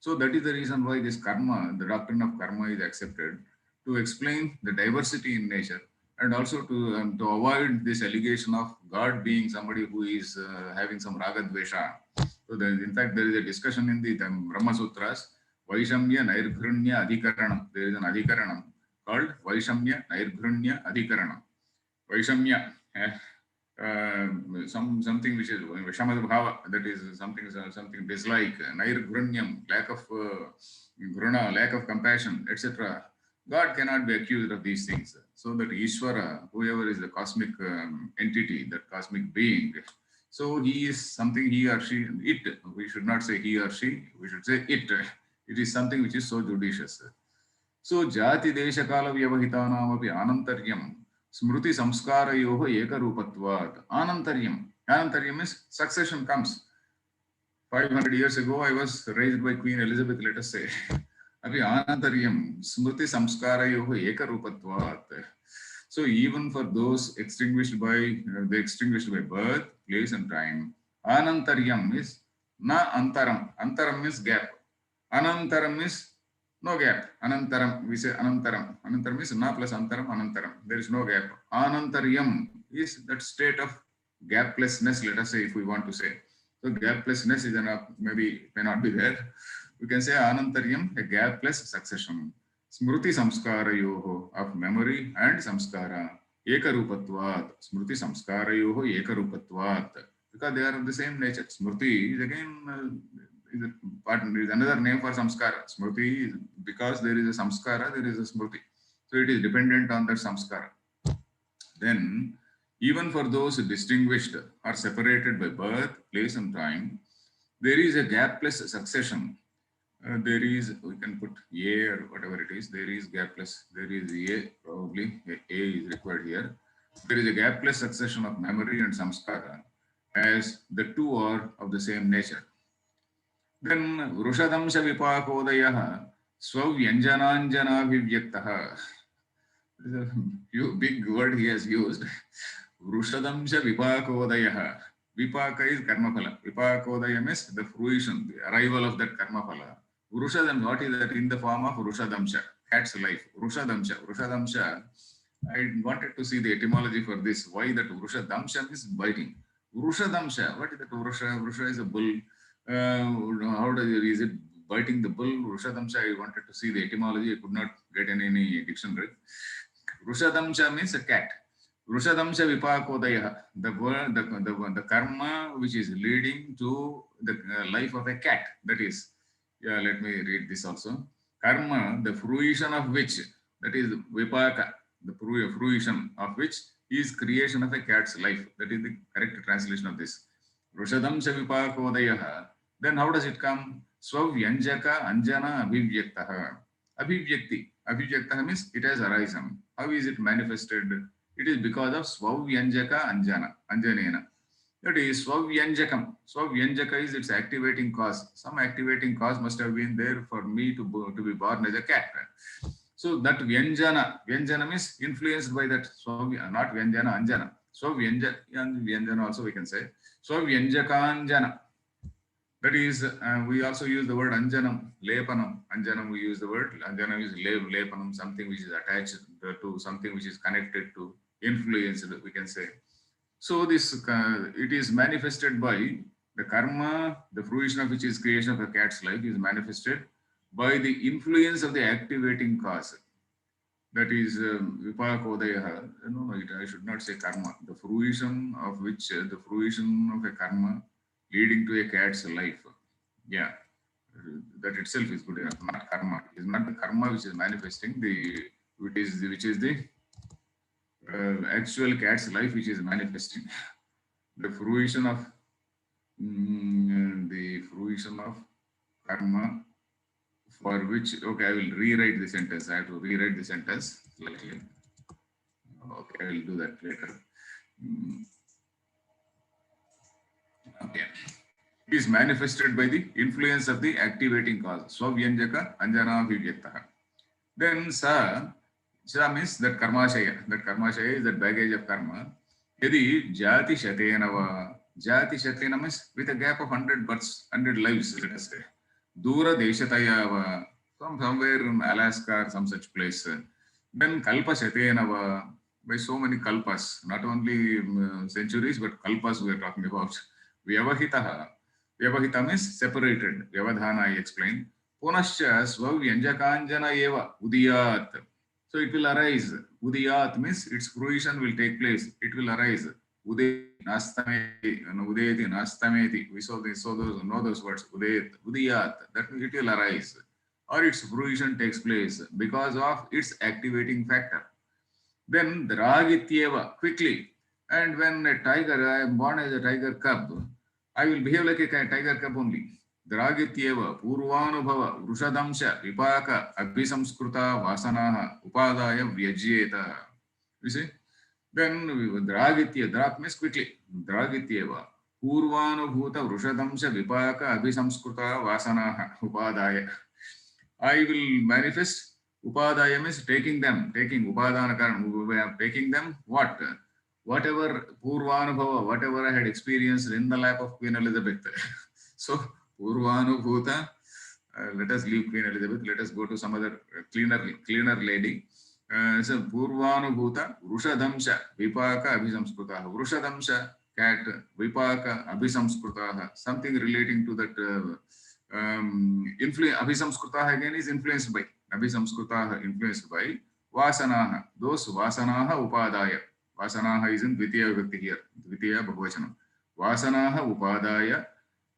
So that is the reason why this karma, the doctrine of karma, is accepted to explain the diversity in nature and also to avoid this allegation of God being somebody who is having some raga dvesha. So in fact, there is a discussion in the Brahma Sutras, Vaishamya Nairghrunya Adhikaranam. There is an Adhikaranam called Vaishamya Nairghrunya Adhikaranam. Vaishamya, something which is Vishamad Bhava, that is something dislike, Nairghrunyam, lack of gruna, lack of compassion, etc. God cannot be accused of these things. So that Ishvara, whoever is the cosmic entity, that cosmic being, so he is something, he or she, it, we should not say he or she, we should say it. It is something which is so judicious. So jati desha kala vyavahitanam api anantaryam smruti samskarayoho ekarupatvat. Anantaryam is succession comes. 500 years ago, I was raised by Queen Elizabeth, let us say. Api anantaryam smruti samskarayoho ekarupatvat. So even for those extinguished by birth, place, and time, anantaryam is na antaram. Antaram is gap. Anantaram is no gap. Anantaram, we say anantaram. Anantaram is na plus antaram, anantaram. There is no gap. Anantaryam is that state of gaplessness, let us say, if we want to say. So gaplessness is enough, maybe may not be there. We can say anantaryam, a gapless succession. Smruti samskarayoho, of memory and samskara. Ekarupatvat. Smruti samskarayoho ekarupatvat. Because they are of the same nature. Smruti is again is another name for samskara. Smruti, because there is a samskara, there is a smruti. So it is dependent on that samskara. Then, even for those distinguished or separated by birth, place, and time, there is a gapless succession. There is, we can put A or whatever it is, there is gapless, there is A, probably A is required here. There is a gapless succession of memory and samskara as the two are of the same nature. Then Vrushadamsha Vipakodaya Swavyanjananjanabhivyaktaha. A big word he has used. Vrushadamsha Vipakodaya. Vipaka is karmaphala. Vipakodayam is the fruition, the arrival of that karmaphala. Vrushadam, what is that? In the form of Vrushadamsha, cat's life. Vrushadamsha. Vrushadamsha I wanted to see the etymology for this. Why that Vrushadamsha is biting? Vrushadamsha, what is that Vrusha? Vrusha is a bull. How does is it biting the bull? Vrushadamsha, I wanted to see the etymology. I could not get in any dictionary. Vrushadamsha means a cat. Vrushadamsha vipakodaya, the word, the karma which is leading to the life of a cat. That is, yeah, let me read this also. Karma, the fruition of which, that is vipaka, the fruition of which is creation of a cat's life. That is the correct translation of this. Vrushadamsha vipakodaya. Then how does it come? Swavyanjaka anjana abhivyaktaha. Abhivyakti. Abhivyaktaha means it has arisen. How is it manifested? It is because of Swavyanjaka Anjana, Anjanena. That is Swavyanjakam. Swavyanjaka is its activating cause. Some activating cause must have been there for me to be born as a cat. So that Vyanjana means influenced by that not Vyanjana, Anjana. Vyanjana also we can say. Swavyanjakanjana. That is, we also use the word anjanam, lepanam. Anjanam, we use the word. Anjanam is lepanam, something which is attached to something which is connected to, influenced, we can say. So this, it is manifested by the karma, the fruition of which is creation of a cat's life is manifested by the influence of the activating cause. That is vipakodaya. No, I should not say karma. The fruition of which, the fruition of a karma leading to a cat's life. Yeah, that itself is good enough. Not karma. It is not the karma which is manifesting the which is the actual cat's life which is manifesting. The fruition of karma for which. Okay, I will rewrite the sentence. I have to rewrite the sentence slightly. Okay, I will do that later. Okay. It is manifested by the influence of the activating cause. Swavyanjaka anjana vivyaktaha. Then sa means that karmashaya. That karmashaya is that baggage of karma. Yadi jati shatena va. Jati shatena means with a gap of 100 births, 100 lives, let us say. Dura deshataya va. From somewhere in Alaska or some such place. Then kalpa shatena va. By so many kalpas, not only centuries, but kalpas we are talking about. Vyavahitaha. Vyavahita means separated. Vyavadhana I explained. Punascha svavyanjakanjana eva udiyat. So it will arise. Udiyat means its fruition will take place. It will arise. Udayati nastameti. We saw those, know those words. Udiyat. That means it will arise. Or its fruition takes place because of its activating factor. Then dragityeva, quickly. And when a tiger, I am born as a tiger cub, I will behave like a tiger cub only. Dragityeva, purvanubhava, vrushadamsha, vipaka, abhisamskruta, vasanaha, upadaya, vyajyeta. You see? Then dragitya, drag means quickly. Dragityeva, purvanubhuta, vrushadamsha, vipaka, abhisamskruta, vasanaha, upadaya. I will manifest. Upadaya means taking them, taking upadana karan, taking them what? Whatever purvanubhava, whatever I had experienced in the lap of Queen Elizabeth. So purvanubhuta, let us leave Queen Elizabeth, let us go to some other cleaner lady. So purvanubhuta, vrushadamsha, vipaka, abhisamskrutaha. Vrushadamsha, cat, vipaka, abhisamskrutaha. Something relating to that Abhisamskrutaha again is influenced by. Abhisamskrutaha influenced by. Vasanaha. Those vasanaha upadaya. Vasanaha is in Dvitiya Vibhakti here. Dvitiya Bahuvachanam. Vasanaha upadaya.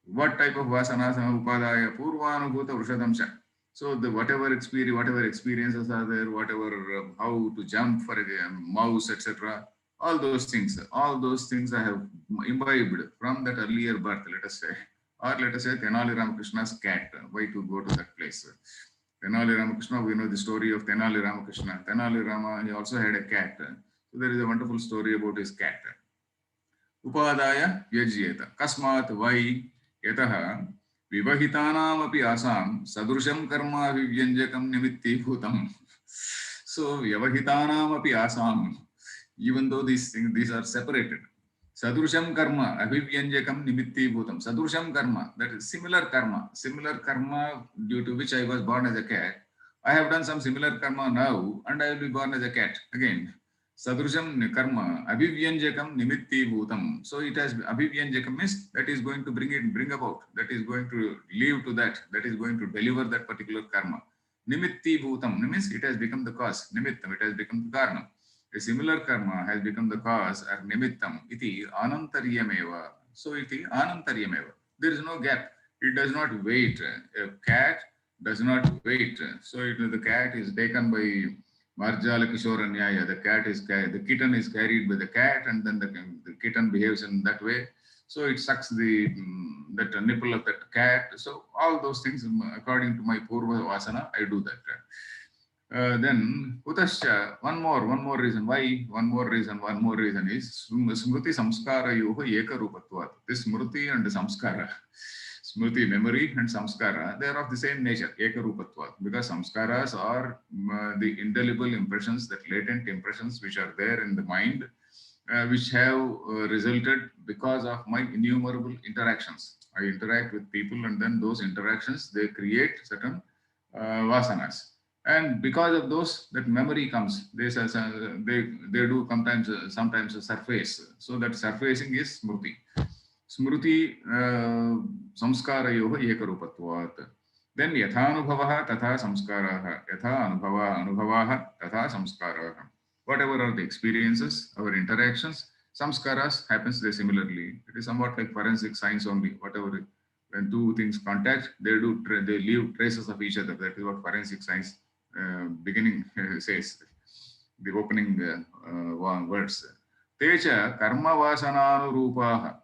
What type of vasanas upadaya? Purvanubhuta vrushadamsha. So the whatever experiences are there, whatever how to jump for a mouse, etc. All those things I have imbibed from that earlier birth, let us say. Or let us say Tenali Ramakrishna's cat. Why to go to that place? Tenali Ramakrishna, we know the story of Tenali Ramakrishna. Tenali Rama, he also had a cat. So there is a wonderful story about his cat. Upadaya vyajyeta. Kasmat vai yataha vivahitanam api asam sadrusham karma vivyanjakam nimitti bhutam. So vyavahitanam api asam. Even though these are separated. Sadrusham karma, abhivyanjakam nimitti bhutam. Sadrusham karma, that is similar karma due to which I was born as a cat. I have done some similar karma now and I will be born as a cat again. Sadrusham karma, abhivyanjakam nimitti bhutam. So it has abhivyanjakam means that is going to bring about, that is going to lead to that is going to deliver that particular karma. Nimitti bhutam means it has become the cause. Nimittam, it has become the karma. A similar karma has become the cause or nimittam. Iti anantaryameva. So iti anantaryameva. There is no gap. It does not wait. A cat does not wait. So the cat is taken by Marjala Kishora Nyaya. The kitten is carried by the cat, and then the kitten behaves in that way. So it sucks that nipple of that cat. So all those things, according to my Purva Vasana, I do that. Then Kutascha, one more reason. Why? One more reason is Smruti Samskara Yoho Eka Rupatvat. This Smruti and Samskara. Smruti, memory, and samskara, they are of the same nature, ekarupatva, because samskaras are the indelible impressions, that latent impressions which are there in the mind, which have resulted because of my innumerable interactions. I interact with people, and then those interactions, they create certain vasanas. And because of those, that memory comes. They do sometimes surface. So that surfacing is smruti. Smruti samskarayoh ekarupatvat. Then yathanubhavah tatha samskaraha. Anubhavah tatha samskaraha. Whatever are the experiences, our interactions, samskaras happens there similarly. It is somewhat like forensic science only. Whatever, when two things contact, they leave traces of each other. That is what forensic science beginning says. The opening words. Techa karma vasananurupaha.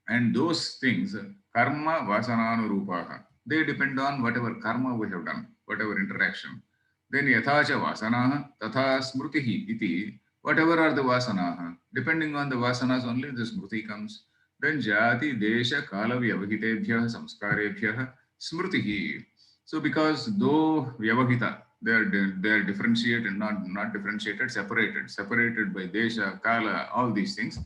And those things, karma vasananurupaha, they depend on whatever karma we have done, whatever interaction. Then yathacha vasanaha tatha smrutihi iti, whatever are the vasanaha, depending on the vasanas only the smruti comes. Then jati desha kala vyavahitebhyah samskarebhyah smrutihi. So because though vyavahita, they are differentiated, not differentiated, separated by desha, kala, all these things.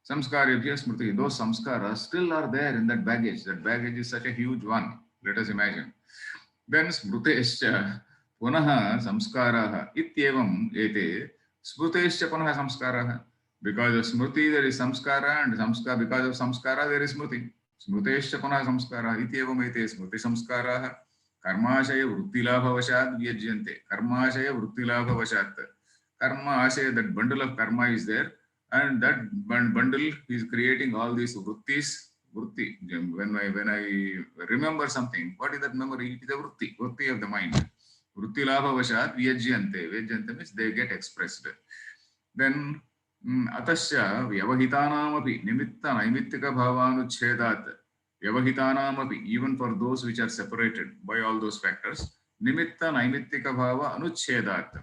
Samskarebhya smriti, those samskaras still are there in that baggage. That baggage is such a huge one. Let us imagine. Then smrutescha punaha samskaraha ityevam ete smrutescha punaha samskaraha. Because of smriti there is samskara, and because of samskara there is smriti. Smrutescha punaha samskara ityevam ete smriti samskaraha karmashaya vrittilabha vashat vyajyante. Karmashaya vrittilabha vashat. Karma ashaya, that bundle of karma is there. And that bundle is creating all these vrittis. Vritti. When I remember something, what is that memory? It is a vritti of the mind. Vritti labha vashat vyajyante. Vyajyante means they get expressed. Then atasya vyavahitanamapi nimitta naimittika bhavanuchhedat. Vyavahitanamapi, even for those which are separated by all those factors, nimitta naimittika bhava anuchhedat.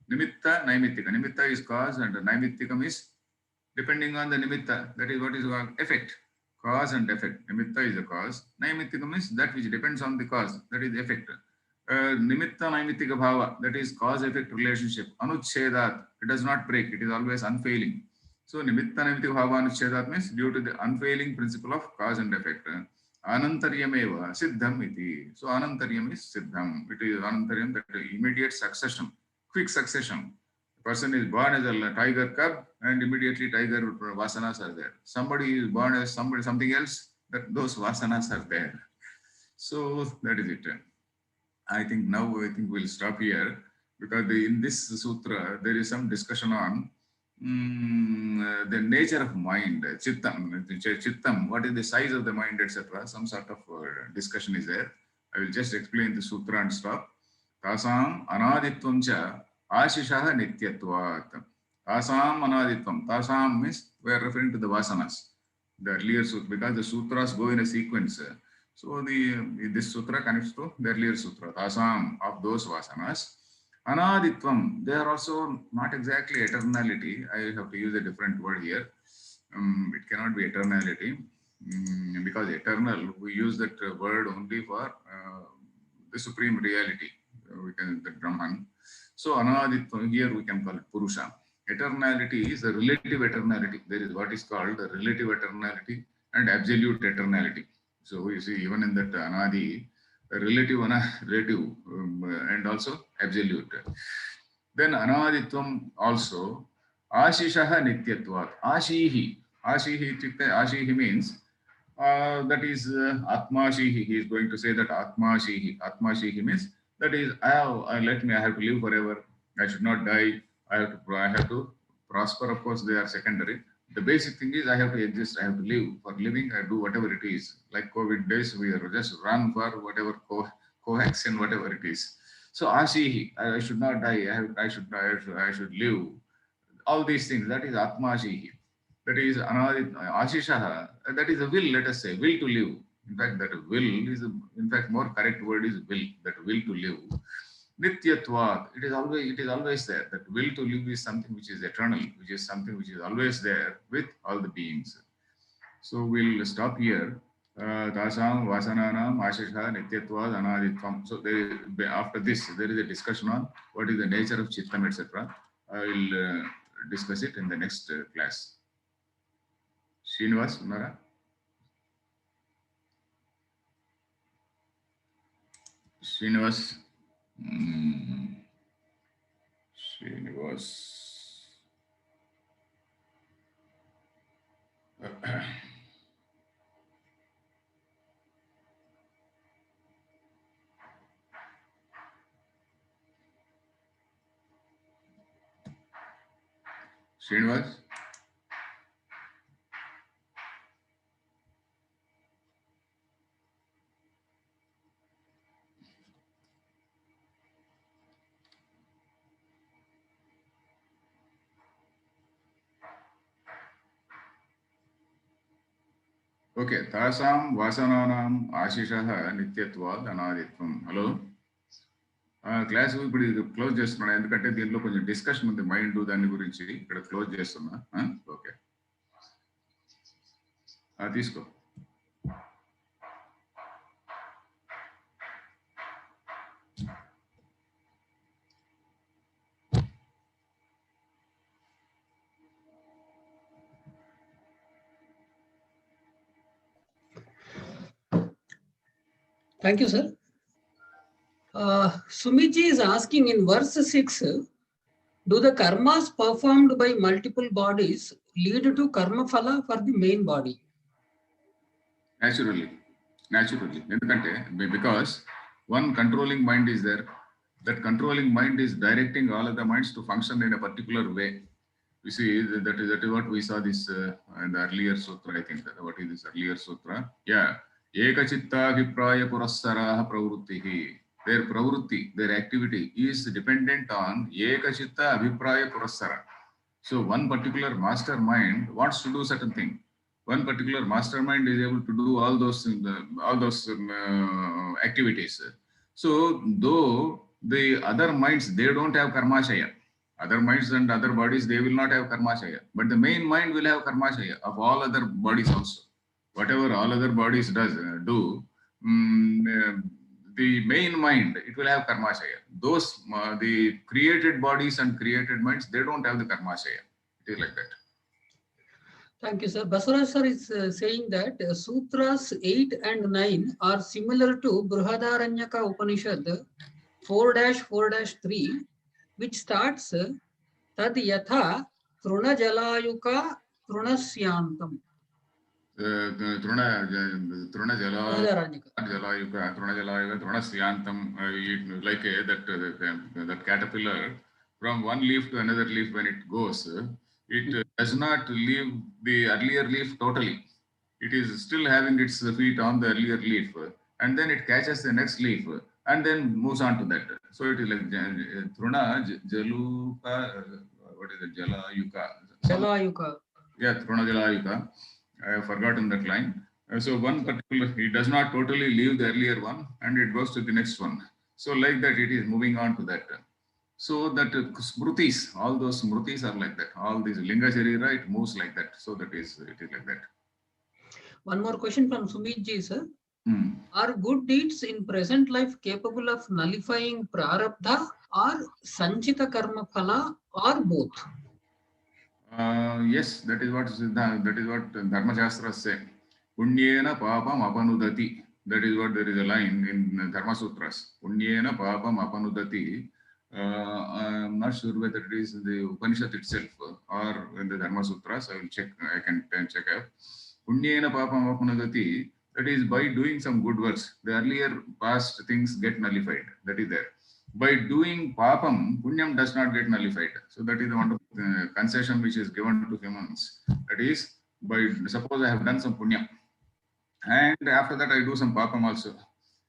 Nimitta naimittika. Nimitta is cause and naimittikam is depending on the nimitta, that is what is called effect. Cause and effect. Nimitta is the cause. Naimittika is that which depends on the cause, that is the effect. Nimitta naimittika bhava, that is cause-effect relationship. Anuchhedat, it does not break, it is always unfailing. So nimitta naimittika bhava anuchhedat means due to the unfailing principle of cause and effect. Anantaryameva siddham iti. So anantaryam is siddham. It is anantaryam, that immediate succession, quick succession. Person is born as a tiger cub, and immediately tiger vasanas are there. Somebody is born as something else, that those vasanas are there. So that is it. I think we'll stop here, because in this sutra there is some discussion on the nature of mind, chittam, what is the size of the mind, etc. Some sort of discussion is there. I will just explain the sutra and stop. Tasam anaditvam cha Ashishaha nityatvat. Tasam anaditvam. Tasam means we are referring to the vasanas. The earlier sutra, because the sutras go in a sequence. So this sutra connects to the earlier sutra. Tasam, of those vasanas. Anaditvam, they are also not exactly eternality. I have to use a different word here. It cannot be eternality, because eternal, we use that word only for the supreme reality. The Brahman. So anaditvam, here we can call it Purusha. Eternality is a relative eternality. There is what is called the relative eternality and absolute eternality. So you see, even in that anadi, relative and also absolute. Then anaditvam also, Ashishah nityatvat. Ashihi. Ashihi ityukte, Ashihi means that is Atmashihi. He is going to say that Atmashihi. Atmashihi means that is, I have to live forever. I should not die. I have to prosper. Of course, they are secondary. The basic thing is I have to exist. I have to live. For living, I do whatever it is. Like COVID days, we are just run for whatever coax and whatever it is. So Ashihi, I should not die. I should live. All these things. That is Atmashihi. That is Ashishaha. That is a will. Let us say will to live. In fact, that will is in fact more correct word is will. That will to live. Nityatvat. It is always there. That will to live is something which is eternal, which is something which is always there with all the beings. So we'll stop here. Tasam Vasananam Ashishha Nityatvad Anaditvam. So after this, there is a discussion on what is the nature of Chittam, etc. I will discuss it in the next class. Srinivas, Unara? Srinivas. Srinivas. Srinivas? Okay, Tasam Vasananam Ashishah Nityatvad Anaditvam. Hello? Class ఇప్పుడు ఇది close చేస్తున్నాను, ఎందుకంటే దీనిలో కొంచెం discussion ఉంది mind దాని గురించి. ఇక్కడ క్లోజ్ చేస్తున్నా. ఓకే, తీసుకో. Thank you, sir. Sumiji is asking in verse 6, do the karmas performed by multiple bodies lead to karma phala for the main body? Naturally. Because one controlling mind is there. That controlling mind is directing all of the minds to function in a particular way. You see, that is what we saw this in the earlier sutra, I think. What is this earlier sutra? Yeah. Ekachitta vipraya purassaraha pravrittihi. Their pravritti, their activity is dependent on Ekachitta Abhipraya Purassara. So one particular mastermind wants to do certain thing. One particular mastermind is able to do all those activities. So though the other minds, they don't have karmashaya. Other minds and other bodies, they will not have karmashaya. But the main mind will have karmashaya of all other bodies also. Whatever all other bodies do, the main mind, it will have karmashaya. Those, the created bodies and created minds, they don't have the karmashaya. It is like that. Thank you, sir. Basuraj sir is saying that Sutras 8 and 9 are similar to Brihadaranyaka Upanishad 4-4-3, which starts Tad Yatha Truna Jalayuka Trunasyantam. Truna Jalayuka Trunasyantam, like that caterpillar, from one leaf to another leaf, when it goes, it does not leave the earlier leaf totally. It is still having its feet on the earlier leaf, and then it catches the next leaf and then moves on to that. So it is like Truna Jaluka, what is it? Jalayuka. Yeah, Truna Jalayuka. I have forgotten that line. So one particular, it does not totally leave the earlier one and it goes to the next one. So like that, it is moving on to that. So that smrutis, all those smrutis are like that. All these linga sharira, it moves like that. So it is like that. One more question from Sumit ji, sir. Are good deeds in present life capable of nullifying prarabdha or sanchita karma phala or both? Yes, that is what Dharma Shastras say. Punyena papam apanudati. That is what there is a line in Dharma Sutras. Punyena papam apanudati. I'm not sure whether it is in the Upanishad itself or in the Dharma Sutras. I will check. I can check out. Punyena papam apnagati. That is by doing some good works. The earlier past things get nullified. That is there. By doing papam, punyam does not get nullified. So that is the wonderful concession which is given to humans. That is, by suppose I have done some punyam, and after that I do some papam also.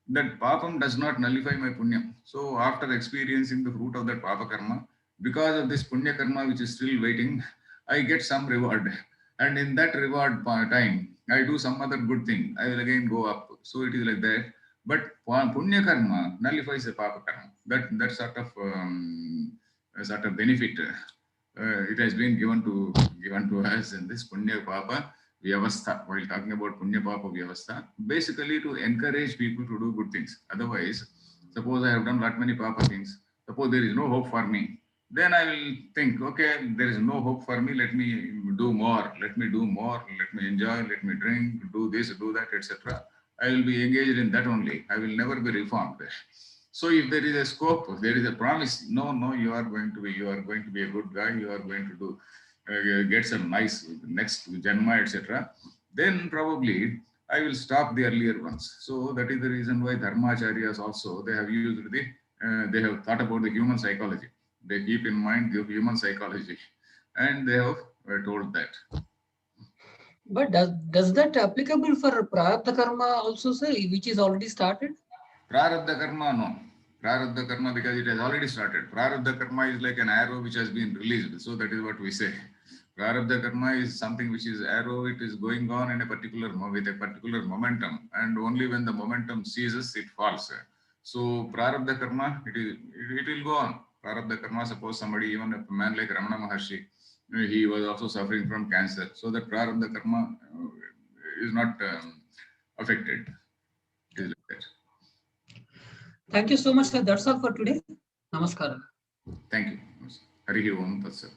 That papam does not nullify my punyam. So after experiencing the fruit of that papa karma, because of this punya karma which is still waiting, I get some reward. And in that reward time, I do some other good thing. I will again go up. So it is like that. But punya karma nullifies the papa karma. That sort of benefit it has been given to us in this punya papa vyavastha. While talking about punya papa vyavastha, basically to encourage people to do good things. Otherwise, suppose I have done lot many papa things, suppose there is no hope for me, then I will think, okay, there is no hope for me, let me do more, let me enjoy, let me drink, do this, do that, etc. I will be engaged in that only. I will never be reformed. So if there is a scope, there is a promise, no, you are going to be a good guy, you are going to do get some nice next janma, etc. Then probably I will stop the earlier ones. So that is the reason why Dharmacharyas also, they have used they have thought about the human psychology. They keep in mind the human psychology, and they have told that. But does that applicable for prarabdha karma also, sir, which is already started? Prarabdha karma, no. Prarabdha karma, because it has already started. Prarabdha karma is like an arrow which has been released. So that is what we say. Prarabdha karma is something which is arrow. It is going on in a particular with a particular momentum, and only when the momentum ceases, it falls. So prarabdha karma, it will go on. Prarabdha karma. Suppose somebody, even a man like Ramana Maharshi, he was also suffering from cancer. So that prarabdha karma is not affected. It is like that. Thank you so much, sir. That's all for today. Namaskar. Thank you. Harihi Om Tat Sat.